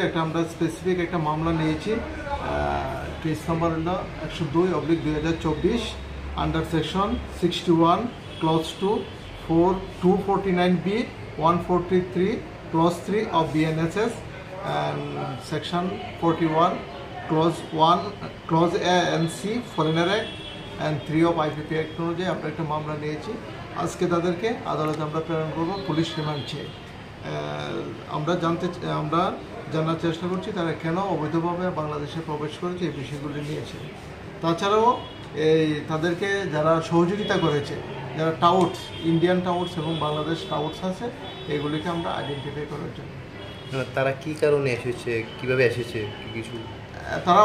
একটা আমরা স্পেসিফিক একটা মামলা নিয়েছি। কেস নাম্বার হলো 102/2024 under section 61 clause 2 249B 143 clause 3 of BNSS and section 41 clause A and C Foreigner Act and 3 of IPP Act অনুযায়ী আমরা একটা মামলা নিয়েছি। আজকে তাদেরকে আদালতে আমরা প্রেরণ করব পুলিশ রিমান্ড চেয়ে। আমরা জানার চেষ্টা করছি তারা কেন অবৈধভাবে বাংলাদেশে প্রবেশ করেছে, এই বিষয়গুলি নিয়েছে। তাছাড়াও তাদেরকে যারা সহযোগিতা করেছে, যারা টাউটস, ইন্ডিয়ান টাউটস এবং বাংলাদেশ টাউটস আছে, এগুলিকে আমরা আইডেন্টিফাই করার জন্য। তারা কি কারণে এসেছে, কিভাবে এসেছে, কিছু তারা